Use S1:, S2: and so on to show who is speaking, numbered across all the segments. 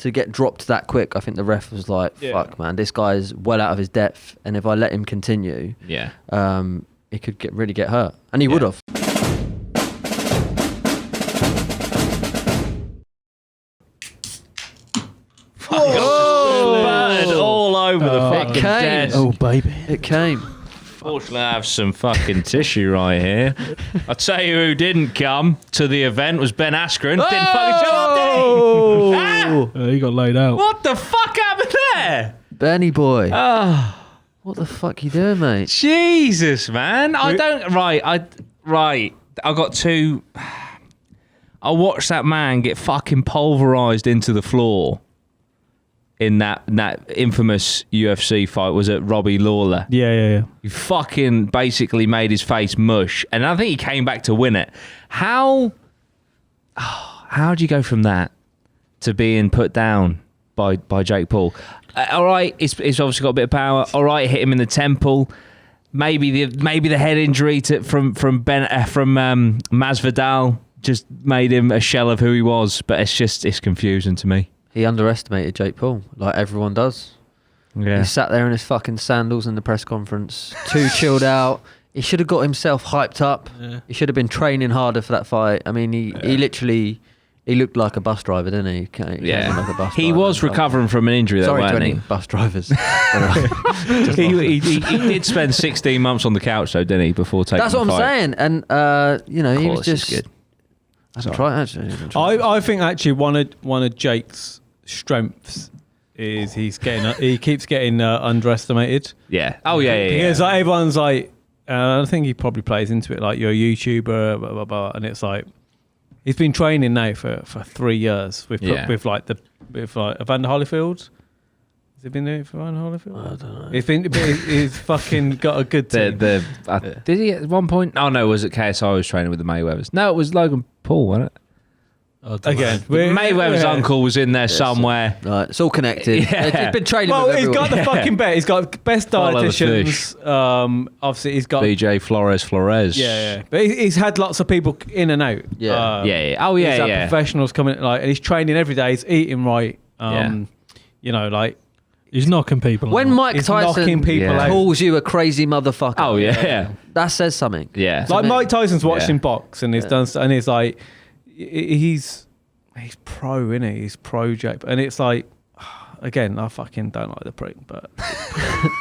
S1: to get dropped that quick, I think the ref was like, fuck, man, this guy's well out of his depth, and if I let him continue, he could really get hurt, and he would have.
S2: All over the fucking desk.
S3: Oh, baby.
S1: It came.
S2: Fortunately, I have some fucking tissue right here. I'll tell you who didn't come to the event was Ben Askren. Didn't fucking show up, did he?
S3: He got laid out.
S2: What the fuck happened there?
S1: Benny boy. What the fuck you doing, mate?
S2: Jesus, man. I got two. I watched that man get fucking pulverized into the floor in that infamous UFC fight. Was it Robbie Lawler?
S3: Yeah.
S2: He fucking basically made his face mush, and I think he came back to win it. How do you go from that to being put down by Jake Paul? All right, he's obviously got a bit of power. All right, hit him in the temple. Maybe the head injury from Masvidal just made him a shell of who he was. But it's confusing to me.
S1: He underestimated Jake Paul, like everyone does.
S2: Yeah.
S1: He sat there in his fucking sandals in the press conference, too chilled out. He should have got himself hyped up. Yeah. He should have been training harder for that fight. I mean, he literally... He looked like a bus driver, didn't he? Like a bus
S2: he was recovering from an injury, though,
S1: wasn't
S2: he?
S1: Bus drivers.
S2: he did spend 16 months on the couch, though, didn't he, before taking
S1: That's what I'm saying. And, he was just...
S2: Good.
S1: I haven't tried, actually.
S3: I think, actually, one of Jake's strengths is he keeps getting underestimated.
S2: Yeah. Oh, yeah.
S3: Because like, everyone's like... I think he probably plays into it, like, you're a YouTuber, blah, blah, blah, and it's like... He's been training now for 3 years with Evander Holyfield. Has he been there for Evander Holyfield?
S1: I don't know.
S3: He's fucking got a good team.
S2: Did he at one point? Oh no, was it KSI was training with the Mayweathers? No, it was Logan Paul, wasn't it?
S3: Again,
S2: Mayweather's uncle was in there somewhere.
S1: Right, it's all connected. He's been training with
S3: he's
S1: everyone.
S3: got the fucking bet. He's got best dietitians. Obviously, he's got
S2: BJ Flores.
S3: Yeah. But he's had lots of people in and out.
S2: Yeah. Oh,
S3: he's had professionals coming, like, and he's training every day. He's eating right. You know, like,
S4: he's knocking people.
S1: When Mike Tyson calls you a crazy motherfucker.
S2: Oh yeah.
S1: That says something.
S3: Yeah. Like Mike Tyson's watching box, and he's done, and he's like. He's pro, isn't he? He's pro Jake, and it's like, again, I fucking don't like the prick, but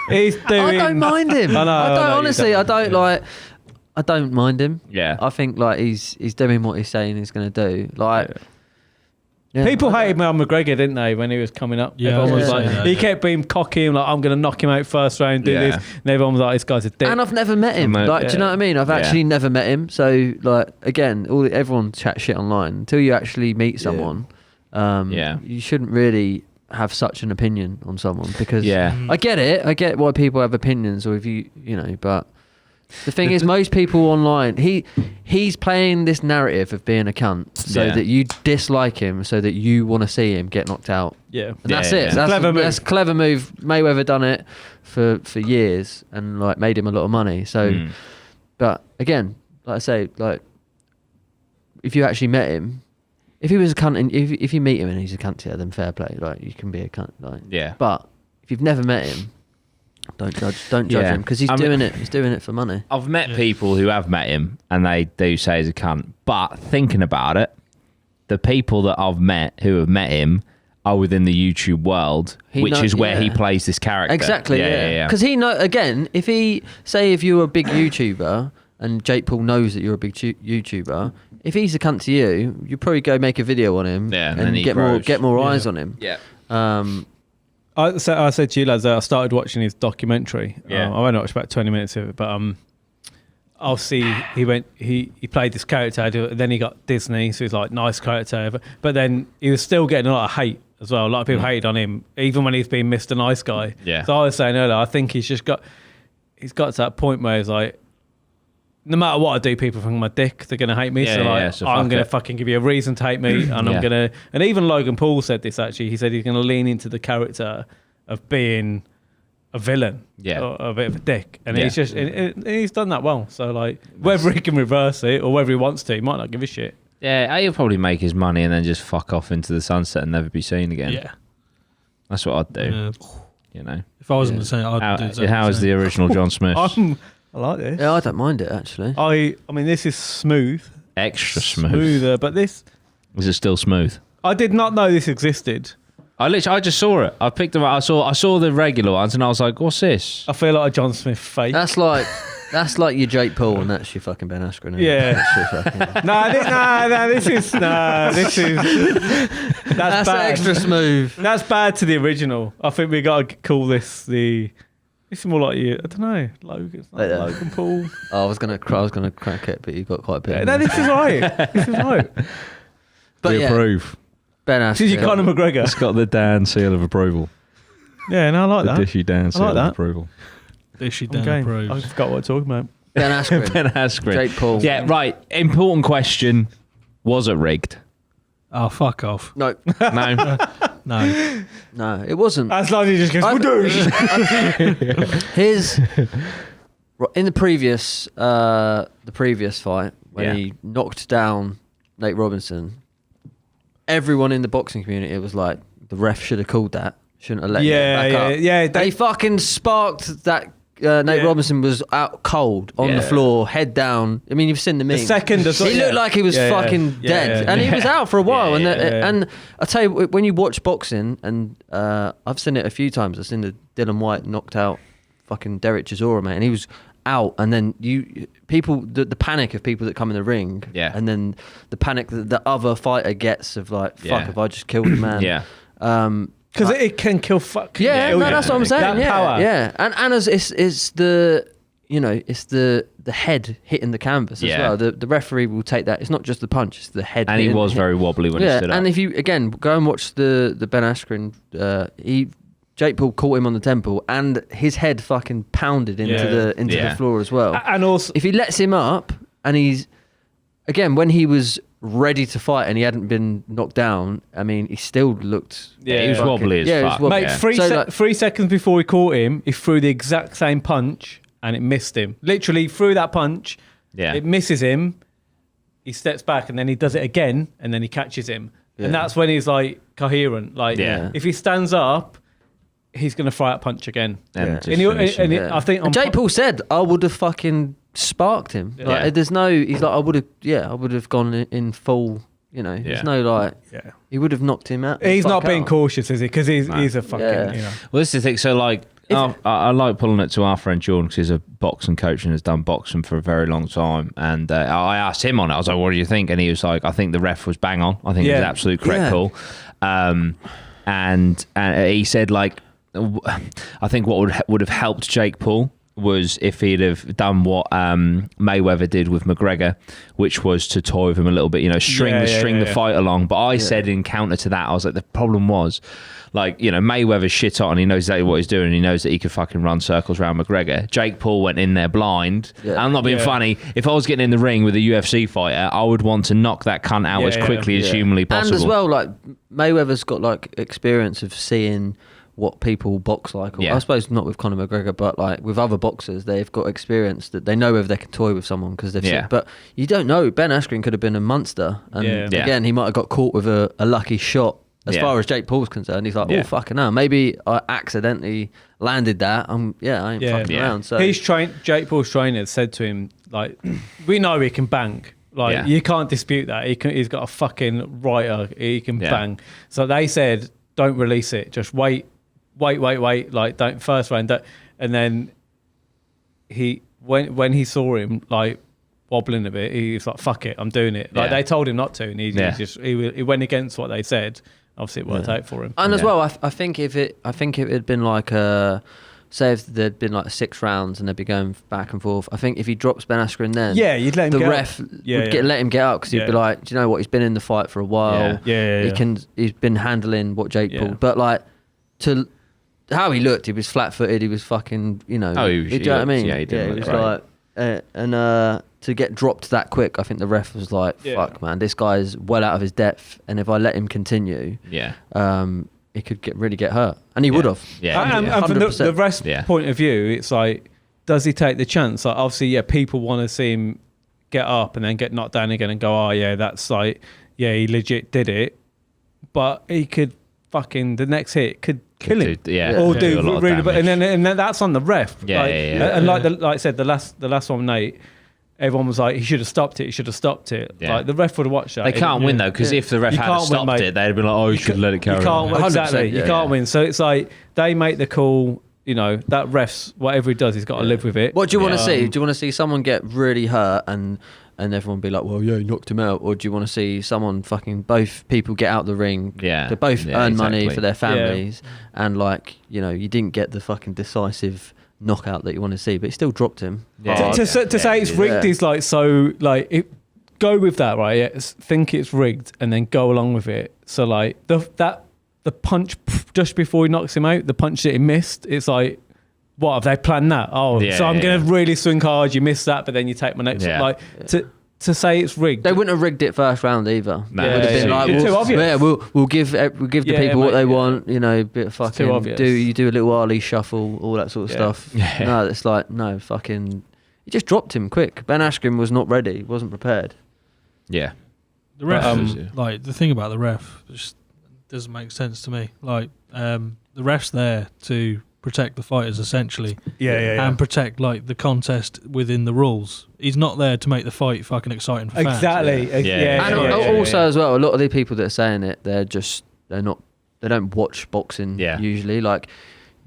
S3: he's doing.
S1: I don't mind him. I don't mind him.
S2: Yeah,
S1: I think like he's doing what he's saying he's going to do. Like,
S3: people hated McGregor, didn't they, when he was coming up?
S4: Yeah,
S3: everyone was like, he kept being cocky, like, I'm going to knock him out first round, do this, and everyone was like, this guy's a dick.
S1: And I've never met him. Like, do you know what I mean? I've actually never met him. So, like, again, everyone chat shit online until you actually meet someone. You shouldn't really have such an opinion on someone because I get it. I get why people have opinions, or if you know, but. The thing is, most people online, he's playing this narrative of being a cunt so that you dislike him, so that you want to see him get knocked out.
S3: Yeah,
S1: and that's it. That's a clever move. Mayweather done it for years and like made him a lot of money. So, but again, like I say, like if you actually met him, if he was a cunt, and if you meet him and he's a cunt to you, then fair play. Like you can be a cunt. Like but if you've never met him. Don't judge him because he's doing it. He's doing it for money.
S2: I've met people who have met him and they do say he's a cunt. But thinking about it, the people that I've met who have met him are within the YouTube world, which is where he plays this character.
S1: Exactly. Yeah. Because he know again. If you're a big YouTuber and Jake Paul knows that you're a big YouTuber, if he's a cunt to you, you probably go make a video on him and get more eyes on him.
S2: Yeah.
S3: I said to you lads that I started watching his documentary. I only watched about 20 minutes of it, but I'll see he played this character, then he got Disney, so he's like nice character, but then he was still getting a lot of hate as well. A lot of people hated on him, even when he's been Mr. Nice Guy.
S2: Yeah.
S3: So I was saying earlier, I think he's got to that point where he's like, no matter what I do, people think I'm a dick. They're going to hate me. So I'm going to fucking give you a reason to hate me. And I'm going to... And even Logan Paul said this, actually. He said he's going to lean into the character of being a villain. Or a bit of a dick. And he's just... And he's done that well. So, like, whether he can reverse it or whether he wants to, he might not give a shit.
S2: Yeah, he'll probably make his money and then just fuck off into the sunset and never be seen again.
S4: Yeah.
S2: That's what I'd do. You know.
S4: If I was going to say, I'd do exactly
S2: how is the original John Smith?
S3: I like this.
S1: Yeah, I don't mind it actually.
S3: I mean, this is smooth.
S2: Extra smooth.
S3: Smoother, but this...
S2: Is it still smooth?
S3: I did not know this existed.
S2: I just saw it. I picked them up. I saw the regular ones and I was like, what's this?
S3: I feel like a John Smith fake.
S1: That's like your Jake Paul and that's your fucking Ben Askren.
S3: Yeah. This is that's bad.
S1: Extra smooth.
S3: That's bad to the original. I think we got to call this the... It's more like you. I don't know. Logan Paul.
S1: I was gonna crack it, but you got quite a bit.
S3: No, this is right. This is right.
S1: But
S2: we approve.
S1: Ben Askren.
S3: This is your Conor McGregor.
S2: It's got the Dan seal of approval.
S3: Yeah, no, I like that.
S2: The Dishy Dan seal of approval.
S4: Dishy Dan approves.
S3: I forgot what I'm talking about.
S1: Ben Askren.
S2: Ben Askren.
S1: Jake Paul.
S2: Yeah, right. Important question. Was it rigged?
S4: Oh, fuck off.
S1: No.
S2: No.
S4: No,
S1: it wasn't.
S3: As long as he just goes,
S1: His in the previous fight when he knocked down Nate Robinson, everyone in the boxing community was like, the ref should have called that. Shouldn't have let him back up.
S3: Yeah.
S1: They fucking sparked that. Nate Robinson was out cold on the floor, head down. I mean, you've seen the meme.
S3: The second,
S1: he looked like he was fucking dead, and he was out for a while. And I tell you, when you watch boxing, and I've seen it a few times. I've seen the Dylan White knocked out fucking Derek Chisora, mate, and he was out. And then the panic of people that come in the ring, and then the panic that the other fighter gets of like, fuck, have I just killed a man?
S3: Because it can kill fuck.
S1: Yeah, that's what I'm saying.
S3: That power.
S1: Yeah, and as it's the head hitting the canvas as well. The referee will take that. It's not just the punch; it's the head.
S2: And he was very wobbly when he stood up.
S1: And if you again go and watch the Ben Askren, Jake Paul caught him on the temple, and his head fucking pounded into the floor as well.
S3: And also,
S1: if he lets him up, and he's again when he was ready to fight and he hadn't been knocked down, I mean, he still looked...
S2: he was wobbly as fuck.
S3: Mate, 3 seconds before he caught him, he threw the exact same punch and it missed him. Literally threw that punch, it misses him, he steps back and then he does it again and then he catches him. And that's when he's like coherent. Like, if he stands up, he's going to fire that punch again.
S2: I
S3: think...
S1: And Jake Paul said, I would have fucking... sparked him. Like, there's no. He's like, I would have gone in full. You know, there's no like. He would have knocked him out.
S3: He's not being cautious, is he? Because he's a fucking. You know.
S2: Well, this is the thing. So like, I like pulling it to our friend Jordan because he's a boxing coach and has done boxing for a very long time. And I asked him on it. I was like, "What do you think?" And he was like, "I think the ref was bang on. I think it was absolute correct call." And he said like, I think what would have helped Jake Paul was if he'd have done what Mayweather did with McGregor, which was to toy with him a little bit, string the fight along. But I said in counter to that, I was like, the problem was, like, Mayweather's shit on, he knows exactly what he's doing, he knows that he could fucking run circles around McGregor. Jake Paul went in there blind. I'm not being funny. If I was getting in the ring with a UFC fighter, I would want to knock that cunt out as quickly as humanly possible.
S1: And as well, like, Mayweather's got like experience of seeing what people box like. I suppose not with Conor McGregor, but like with other boxers, they've got experience that they know if they can toy with someone because they've seen. But you don't know. Ben Askren could have been a monster, and again, he might have got caught with a lucky shot. As far as Jake Paul's concerned, he's like, oh fucking hell, maybe I accidentally landed that. I ain't fucking around. So
S3: Jake Paul's trainer said to him, like, we know he can bang. Like, you can't dispute that. He's got a fucking writer. He can bang. So they said, don't release it. Just wait. Like, don't first round. And then when he saw him like wobbling a bit, he was like, "Fuck it, I'm doing it." Like they told him not to, and he went against what they said. Obviously, it worked out for him.
S1: And as well, I think if it had been like say if there'd been like 6 rounds and they'd be going back and forth, I think if he drops Ben Askren, then
S3: you'd let him
S1: the ref would let him get out because he'd be like, do you know what? He's been in the fight for a while. He's been handling what Jake Paul, but like to. How he looked, he was flat-footed. He was fucking, do you know what I mean?
S2: Yeah, he did.
S1: He was like, to get dropped that quick, I think the ref was like, "Fuck, man, this guy's well out of his depth, and if I let him continue, he could really get hurt, and he would have."
S3: And from the ref's point of view, it's like, does he take the chance? Like, obviously, people want to see him get up and then get knocked down again and go, oh yeah, that's like, yeah, he legit did it. But he could fucking, the next hit could kill him. Or do really, and then that's on the ref. And like I said, the last one, Nate, everyone was like, he should have stopped it. Like the ref would have watched that.
S2: They can't win though, because if the ref had stopped it, they'd have been like, oh, you should let it carry on.
S3: Exactly, you can't win. So it's like they make the call. You know, that ref's, whatever he does, he's got to live with it.
S1: What do you want to see? Do you want to see someone get really hurt and everyone be like, well, yeah, he knocked him out? Or do you want to see someone both people get out the ring, they both earn money for their families, and like, you know, you didn't get the fucking decisive knockout that you want to see, but he still dropped him.
S3: To say it's rigged is like, so like, go with that, right? Think it's rigged and then go along with it. So like, the punch just before he knocks him out, the punch that he missed, it's like, what, have they planned that? Oh, so I'm going to really swing hard, you missed that, but then you take my next one. Like, to say it's rigged.
S1: They wouldn't have rigged it first round either.
S2: No.
S1: It would have been like,
S3: too obvious.
S1: Yeah, we'll give the people what they want, you know, bit of fucking, you do a little Ali shuffle, all that sort of stuff. No, it's like, no, fucking, he just dropped him quick. Ben Askren was not ready, wasn't prepared.
S2: Yeah.
S4: The ref, like, the thing about the ref just doesn't make sense to me. Like, the ref's there to protect the fighters essentially, and protect like the contest within the rules. He's not there to make the fight fucking exciting for fans.
S1: And also as well, a lot of the people that are saying it, they don't watch boxing usually. Like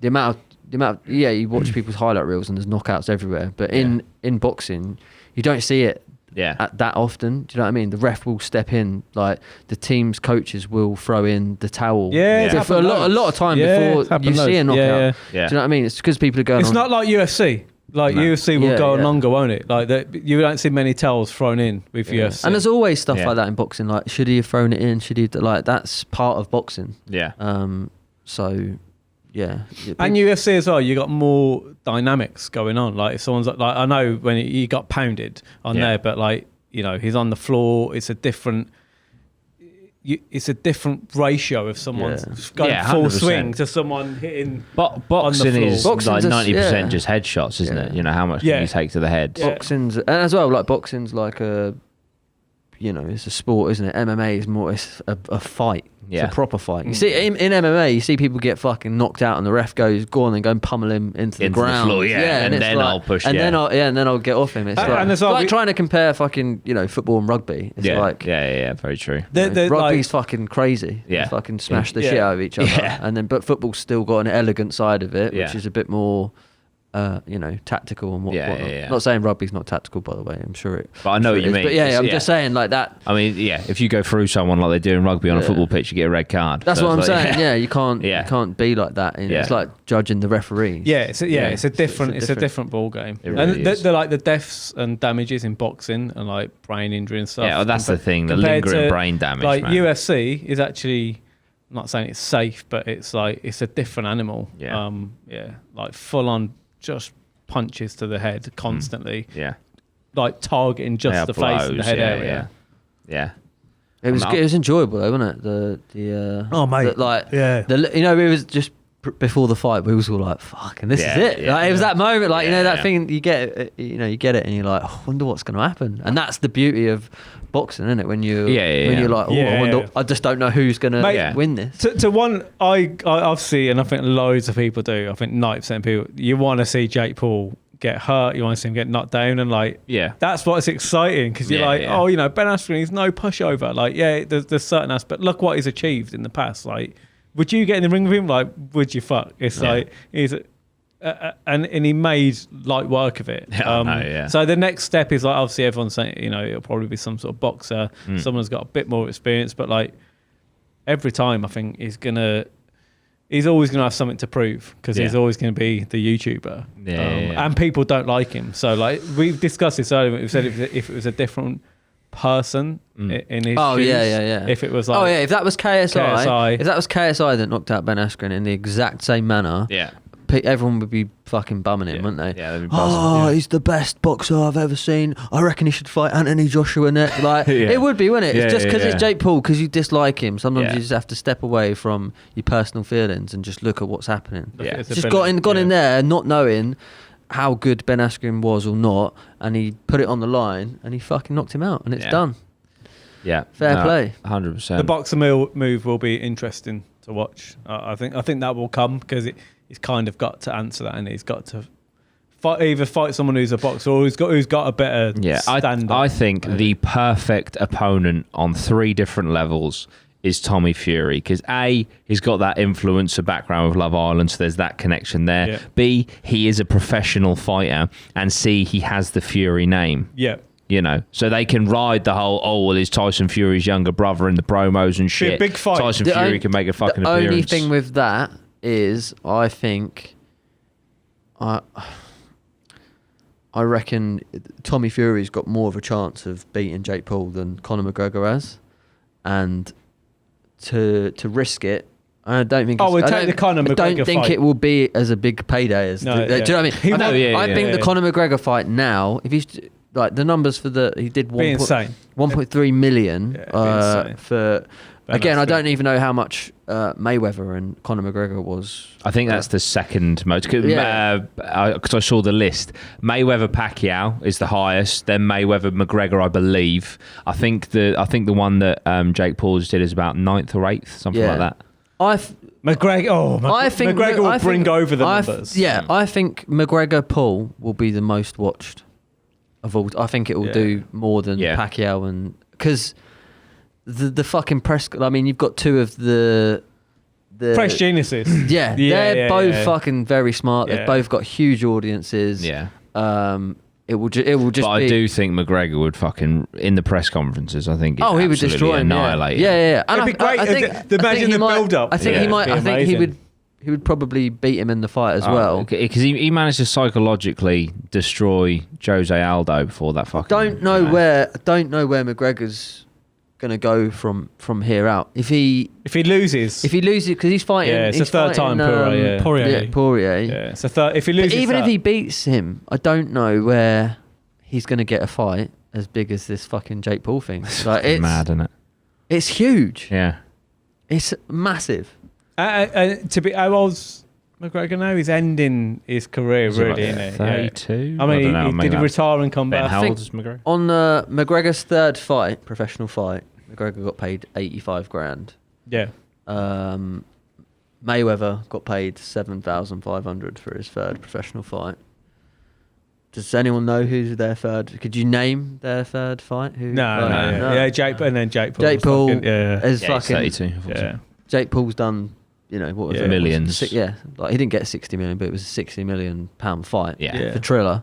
S1: the amount of you watch people's highlight reels and there's knockouts everywhere, but in boxing you don't see it that often. Do you know what I mean? The ref will step in, like the team's coaches will throw in the towel. For a lot of time before you see a knockout. Do you know what I mean? It's because people are going.
S3: It's not like UFC. Like UFC will go longer, won't it? Like you don't see many towels thrown in with UFC.
S1: And there's always stuff like that in boxing. Like, should he have thrown it in? Should he? Like, that's part of boxing. So. Yeah,
S3: and UFC as well. You got more dynamics going on. Like if someone's like I know when he got pounded on there, but like, you know, he's on the floor. It's a different. It's a different ratio of someone going full swing to someone hitting.
S2: Boxing is like 90% just headshots, isn't it? You know, how much can you take to the head?
S1: Boxing's, and as well, like boxing's like a, you know, it's a sport, isn't it? MMA is more, it's a fight. It's a proper fight. You see, in MMA, you see people get fucking knocked out, and the ref goes, "Go on and go and pummel him into the ground."
S2: The floor, and then I'll push.
S1: And then I'll get off him. It's like trying to compare fucking, you know, football and rugby. It's like
S2: very true.
S1: Rugby's fucking crazy. They fucking smash the shit out of each other, and then but football's still got an elegant side of it, which is a bit more. You know, tactical and whatnot. Not saying rugby's not tactical, by the way. I'm sure it.
S2: But I know what you mean.
S1: But I'm just saying like that.
S2: I mean, if you go through someone like they do in rugby on a football pitch, you get a red card.
S1: That's what I'm saying. Yeah, you can't be like that. It's like judging the referees.
S3: It's a different ball game.
S2: Really
S3: and they're like the deaths and damages in boxing and like brain injury and stuff.
S2: Yeah, that's the thing. The lingering brain damage.
S3: Like UFC is actually. I'm not saying it's safe, but it's like it's a different animal. Like full on. Just punches to the head constantly. Like targeting just the face and the head area.
S1: It was enjoyable though, wasn't it? You know, it was just before the fight, we was all like, "Fuck!" And this is it. It was that moment, like you know, that thing you get it, and you're like, "I wonder what's going to happen." And that's the beauty of boxing, isn't it? When you're like, I wonder, I just don't know who's going to win this.
S3: To one, I've seen, and I think loads of people do. I think 90% of people, you want to see Jake Paul get hurt, you want to see him get knocked down, and like, that's what's exciting because you're oh, you know, Ben Askren, he's no pushover. Like, there's certain aspects, but look what he's achieved in the past. Like, would you get in the ring with him? Like, would you fuck? It's like he's. And he made light work of it. So the next step is like, obviously everyone's saying, you know, it'll probably be some sort of boxer. Someone's got a bit more experience, but like every time I think he's always gonna have something to prove because he's always gonna be the YouTuber. And people don't like him. So like we've discussed this earlier. We've said if it was a different person in his shoes, if it was like
S1: if that was KSI, if that was KSI that knocked out Ben Askren in the exact same manner, everyone would be fucking bumming him, wouldn't they?
S2: Yeah, they'd be buzzing.
S1: He's the best boxer I've ever seen. I reckon he should fight Anthony Joshua next. Like, it would be, wouldn't it? It's just because it's Jake Paul, because you dislike him. Sometimes you just have to step away from your personal feelings and just look at what's happening. Just got in there, not knowing, how good Ben Askren was or not, and he put it on the line and he fucking knocked him out, and it's done.
S2: Yeah,
S1: fair play.
S2: 100%.
S3: The boxer move will be interesting to watch. I think that will come because he's kind of got to answer that, and he's got to either fight someone who's a boxer or who's got a better stand.
S2: I think the perfect opponent on 3 different levels is Tommy Fury, because A, he's got that influencer background with Love Island, so there's that connection there. Yeah. B, he is a professional fighter, and C, he has the Fury name.
S3: Yeah.
S2: You know, so they can ride the whole, is Tyson Fury's younger brother in the promos and shit.
S3: Big fight.
S2: Tyson Fury can make a fucking appearance.
S1: The only thing with that is, I think, I reckon Tommy Fury's got more of a chance of beating Jake Paul than Conor McGregor has, and to risk it, I don't think.
S3: We'll take the Conor McGregor
S1: I don't think
S3: fight.
S1: It will be as a big payday as. Do you know what I mean? I think the Conor McGregor fight now, if he's like the numbers for he did 1.3 million for. Again, I don't even know how much Mayweather and Conor McGregor was.
S2: I think that's the second most. Because I saw the list. Mayweather Pacquiao is the highest. Then Mayweather McGregor, I believe. I think the one that Jake Paul just did is about 9th or 8th, something like that.
S3: McGregor will bring over the numbers.
S1: I think McGregor Paul will be the most watched of all. I think it will do more than Pacquiao, and because. The fucking press. I mean, you've got 2 of the
S3: press geniuses.
S1: They're both fucking very smart. They've both got huge audiences.
S2: Yeah.
S1: It will just.
S2: But I do think McGregor would fucking in the press conferences. I think.
S1: He would destroy him.
S2: Annihilate.
S1: Yeah.
S3: And it'd be great. Imagine the build up.
S1: I think he might. I think he would. He would probably beat him in the fight as well.
S2: Because he managed to psychologically destroy Jose Aldo before that fucking.
S1: Don't know where McGregor's gonna go from here out. If he
S3: loses,
S1: because he's fighting.
S3: Yeah, it's the third time
S1: Poirier.
S3: Yeah, it's a third. If he loses,
S1: but even if he beats him, I don't know where he's gonna get a fight as big as this fucking Jake Paul thing. Like, it's
S2: mad, isn't it?
S1: It's huge.
S2: Yeah,
S1: it's massive.
S3: To be, how old's McGregor now? He's ending his career, really, isn't it?
S2: 32.
S3: I mean, did he retire and come back?
S2: How old is McGregor?
S1: On McGregor's 3rd fight, professional fight, McGregor got paid 85 grand.
S3: Yeah.
S1: Mayweather got paid 7,500 for his 3rd professional fight. Does anyone know who's their 3rd? Could you name their 3rd fight?
S3: No. Yeah, Jake Paul.
S1: Jake Paul is fucking.
S2: 32.
S1: Yeah. Jake Paul's done. You know, what was it?
S2: Millions.
S1: Like he didn't get 60 million, but it was a 60 million pound fight for Triller.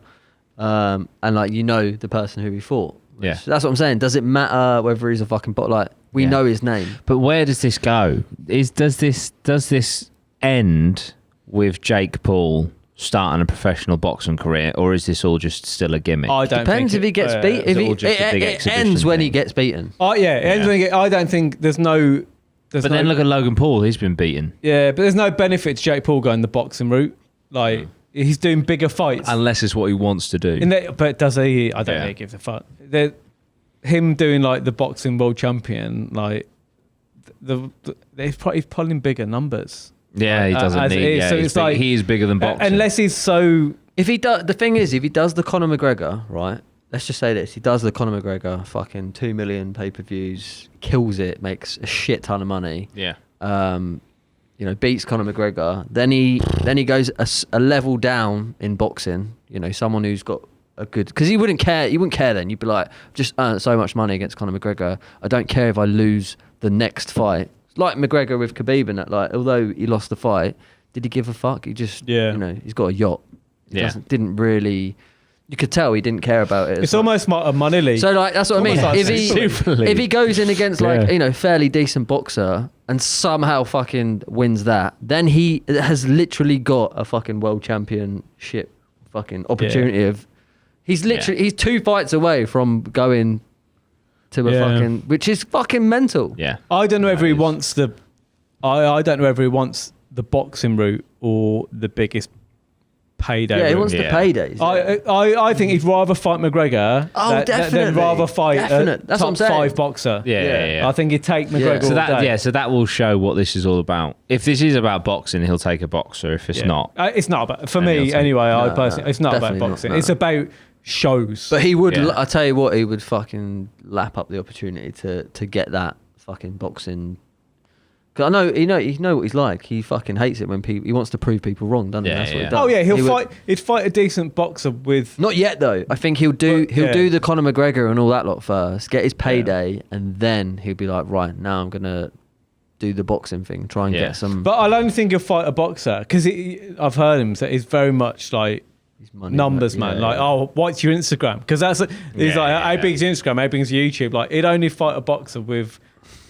S1: And like, the person who he fought.
S2: Yeah.
S1: That's what I'm saying. Does it matter whether he's a fucking bot? Like, we know his name.
S2: But where does this go? Does this end with Jake Paul starting a professional boxing career, or is this all just still a gimmick?
S1: I don't Depends if he gets beat. If it ends when he gets beaten.
S3: Oh yeah, it ends when I don't think there's no.
S2: Then look at Logan Paul. He's been beaten.
S3: Yeah, but there's no benefit to Jake Paul going the boxing route. Like, he's doing bigger fights.
S2: Unless it's what he wants to do.
S3: But does he? I don't really give a fuck. Him doing, like, the boxing world champion, like, he's pulling bigger numbers.
S2: Yeah, he doesn't need. So it's like, he is bigger than boxing.
S3: Unless he's so.
S1: If he does, the thing is, if he does the Conor McGregor, right? Let's just say this: he does the Conor McGregor, fucking 2 million pay-per-views, kills it, makes a shit ton of money.
S2: Yeah.
S1: Beats Conor McGregor. Then he goes a level down in boxing. Someone who's got a good, because he wouldn't care. You wouldn't care then. You'd be like, just earned so much money against Conor McGregor. I don't care if I lose the next fight. Like McGregor with Khabib and that. Like, although he lost the fight, did he give a fuck? He just, he's got a yacht. Didn't really. You could tell he didn't care about it.
S3: It's almost a money league.
S1: So like, that's what I mean.
S3: Like
S1: if he goes in against fairly decent boxer and somehow fucking wins that, then he has literally got a fucking world championship fucking opportunity of. He's 2 fights away from going to a fucking, which is fucking mental.
S2: Yeah.
S3: I don't know whether he wants I don't know whether he wants the boxing route or the biggest payday.
S1: Yeah, he wants the paydays.
S3: I think he'd rather fight McGregor than rather fight a
S1: That's
S3: top 5 boxer.
S2: Yeah.
S3: I think he'd take McGregor all day.
S2: So that will show what this is all about. If this is about boxing, he'll take a boxer. If it's not,
S3: it's not about, for me anyway. I personally, it's not about boxing. It's about shows.
S1: But he would. I tell you what, he would fucking lap up the opportunity to get that fucking boxing. Cause I know you know what he's like. He fucking hates it when people. He wants to prove people wrong, doesn't he? That's what he does.
S3: Oh yeah, he'd fight a decent boxer with.
S1: Not yet though. I think he'll do the Conor McGregor and all that lot first. Get his payday, and then he'll be like, right now I'm gonna do the boxing thing. Try and get some.
S3: But I don't think he'll fight a boxer because I've heard him say he's very much like. Numbers, man. What's your Instagram? Because he's like, how big's your Instagram? How big's YouTube? Like, he'd only fight a boxer with.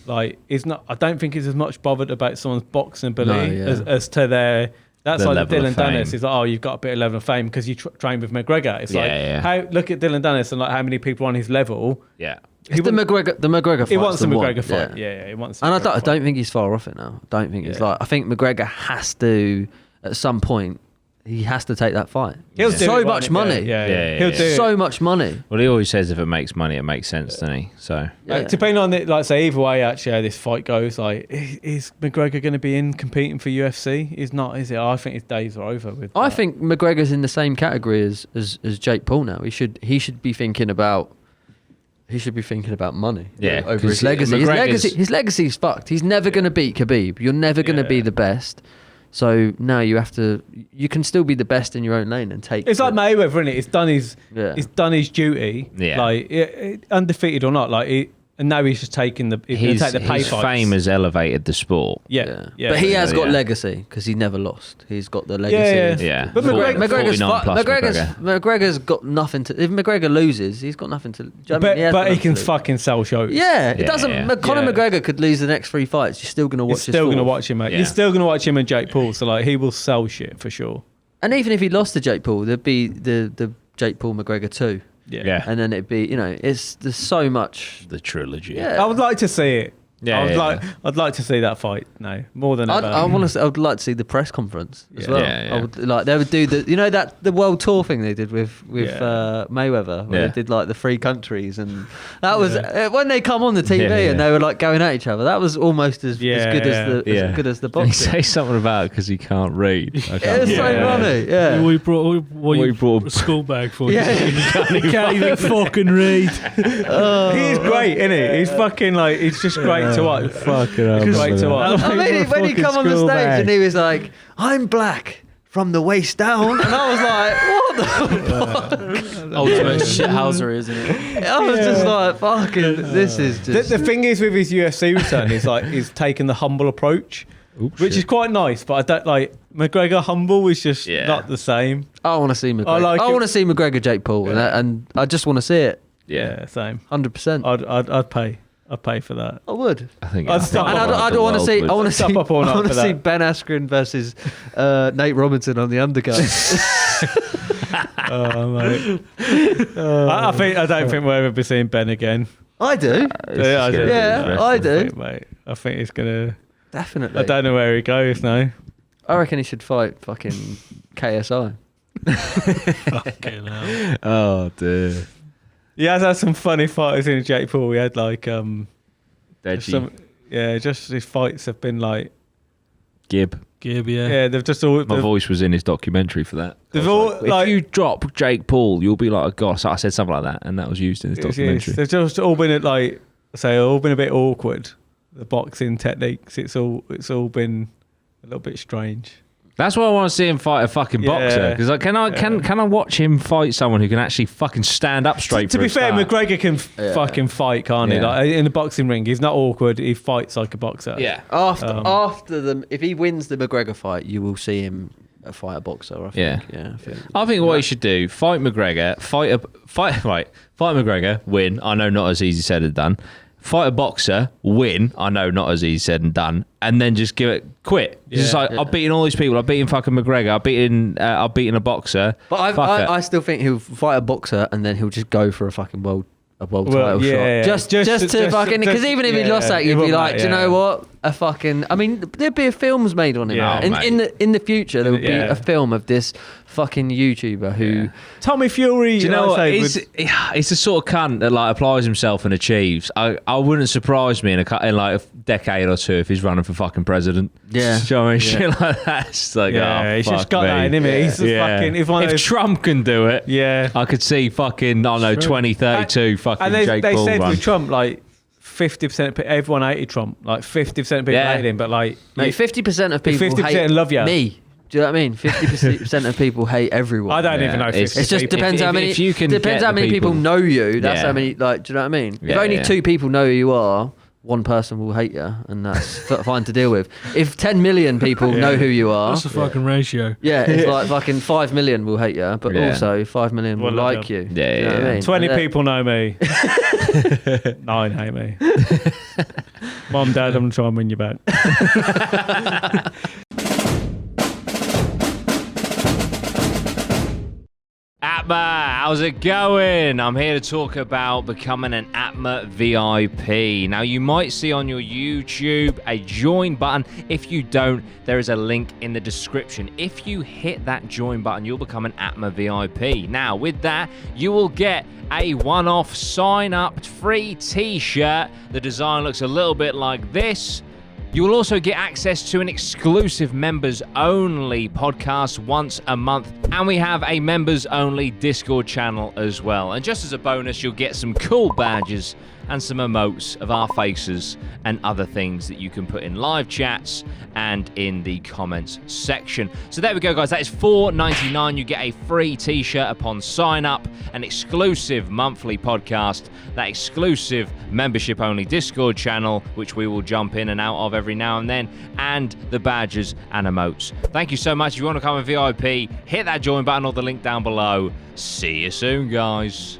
S3: Like, it's not. I don't think he's as much bothered about someone's boxing ability as to their. That's like Dylan Dennis. He's like, you've got a bit of level of fame because you trained with McGregor. It's look at Dylan Dennis and like how many people on his level.
S2: Yeah,
S1: it's the McGregor fight.
S3: He wants the McGregor fight. Yeah, he wants.
S1: And I don't think he's far off it now. I don't think it's like. I think McGregor has to at some point. He has to take that fight.
S3: He'll do
S1: so much money.
S3: He'll do
S1: so much money.
S2: Well, he always says if it makes money, it makes sense, doesn't he? So
S3: depending on it, like say either way, actually, how this fight goes, like is McGregor going to be in competing for UFC? He's not, is it? I think his days are over with.
S1: I think McGregor's in the same category as Jake Paul now. He should be thinking about. He should be thinking about money. Over his legacy. His legacy's fucked. He's never going to beat Khabib. You're never going to be the best. So now you have to. You can still be the best in your own lane and take.
S3: It's like Mayweather, isn't it? He's done his duty.
S2: Yeah.
S3: Like undefeated or not, and now he's just taking the. He's going to take the pay
S2: his
S3: fights.
S2: fame has elevated the sport.
S3: Yeah.
S1: But he has got legacy because he never lost. He's got the legacy.
S2: Yeah.
S3: But
S1: McGregor's got nothing to. If McGregor loses, he's got nothing to.
S3: But he can fucking sell shows.
S1: Yeah, it doesn't. Conor McGregor could lose the next 3 fights. You're still going to watch.
S3: You're still going to watch him, mate. You're still going to watch him and Jake Paul. So like, he will sell shit for sure.
S1: And even if he lost to Jake Paul, there'd be the Jake Paul McGregor 2.
S3: Yeah.
S1: And then it'd be, there's so much.
S2: The trilogy.
S1: Yeah.
S3: I would like to see it. I'd like to see that fight. No, more than ever.
S1: I would like to see the press conference as well. I would like they would do the world tour thing they did with Mayweather, where they did like the 3 countries, and that was when they come on the TV and they were like going at each other. That was almost as good as the boxing.
S2: He say something about it because he can't read.
S1: It's so funny. Yeah,
S4: we brought a school bag for you. He can't even fucking read.
S3: He is great, isn't he? He's fucking like he's just great to watch.
S2: Fucking hell.
S3: Great to watch.
S1: I mean, when he come on the stage and he was like, "I'm black from the waist down," and I was like, "What the fuck?"
S5: Ultimate shithouser, isn't it?
S1: I was just like, "Fucking, this is just."
S3: The thing is with his UFC return, he's taken the humble approach, which is quite nice. But I don't like McGregor humble is just not the same.
S1: I want to see McGregor. I want to see McGregor Jake Paul, and I just want to see it.
S3: Yeah, same.
S1: 100%.
S3: I'd pay. I'd pay for that.
S1: I would.
S2: I think
S3: I'd stop.
S1: And I want to see. I want to see.
S3: Up all night
S1: I want to
S3: for
S1: see
S3: that.
S1: Ben Askren versus Nate Robinson on the undercard.
S3: Mate. I don't think we'll ever be seeing Ben again.
S1: I do. I do.
S3: Mate. I think he's gonna.
S1: Definitely.
S3: I don't know where he goes now.
S1: I reckon he should fight fucking KSI.
S4: Fucking hell.
S2: Oh dear.
S3: He has had some funny fighters in Jake Paul. We had like just his fights have been like
S2: Gib,
S3: yeah. They've just all.
S2: My voice was in his documentary for that.
S3: They've all
S2: if you drop Jake Paul, you'll be like a goss. I said something like that, and that was used in his documentary.
S3: They've just all been all been a bit awkward. The boxing techniques. It's all been a little bit strange.
S2: That's why I want to see him fight a fucking boxer. Because can I watch him fight someone who can actually fucking stand up straight?
S3: To be fair, McGregor can fucking fight, can't he? Like in the boxing ring, he's not awkward. He fights like a boxer.
S2: Yeah.
S1: If he wins the McGregor fight, you will see him fight a boxer. I think.
S2: I think what he should do: fight McGregor, fight McGregor, win. I know not as easy said and done. Fight a boxer, win. I know not as easy said and done, and then just quit. Just like I've beaten all these people. I've beaten fucking McGregor. I've beaten a boxer.
S1: But I still think he'll fight a boxer and then he'll just go for a fucking world title shot. Just to fucking because even if he lost that, you'd be like, do you know what? a fucking. I mean, there'd be films made on him.
S2: Yeah,
S1: in the future, there would be a film of this fucking YouTuber who
S3: Tommy Fury.
S2: Do you know what? He's the sort of cunt that like applies himself and achieves. I wouldn't surprise me in like a decade or two if he's running for fucking president.
S1: Yeah,
S2: do you know what I mean? Shit like that. It's like,
S3: he's just got that in him. He's just fucking.
S2: If Trump can do it, I could see fucking 2032 fucking Jake Paul
S3: said
S2: run.
S3: with Trump like 50% of everyone hated Trump. Like 50% of people hated him, but like
S1: 50% of people
S3: 50%
S1: hate
S3: love you.
S1: Me. Do you know what I mean? 50% of people hate everyone.
S3: I don't even know.
S1: It just depends how many. Depends how many people know you. That's how many. Like, do you know what I mean? If only 2 people know who you are, one person will hate you, and that's fine to deal with. If 10 million people know who you are,
S4: that's a fucking ratio.
S1: Yeah, it's like fucking 5 million will hate you, but also 5 million will like you.
S2: Yeah,
S1: you know what I mean?
S3: 20 people know me. 9 hate me. Mom, Dad, I'm trying to win you back.
S2: APMA, how's it going? I'm here to talk about becoming an APMA VIP. Now, you might see on your YouTube a join button. If you don't, there is a link in the description. If you hit that join button, you'll become an APMA VIP. Now, with that, you will get a one-off sign-up free t-shirt. The design looks a little bit like this. You will also get access to an exclusive members-only podcast once a month, and we have a members-only Discord channel as well. And just as a bonus, you'll get some cool badges and some emotes of our faces and other things that you can put in live chats and in the comments section. So there we go, guys. That is $4.99. You get a free t-shirt upon sign up, an exclusive monthly podcast, that exclusive membership-only Discord channel, which we will jump in and out of every now and then, and the badges and emotes. Thank you so much. If you want to become a VIP, hit that join button or the link down below. See you soon, guys.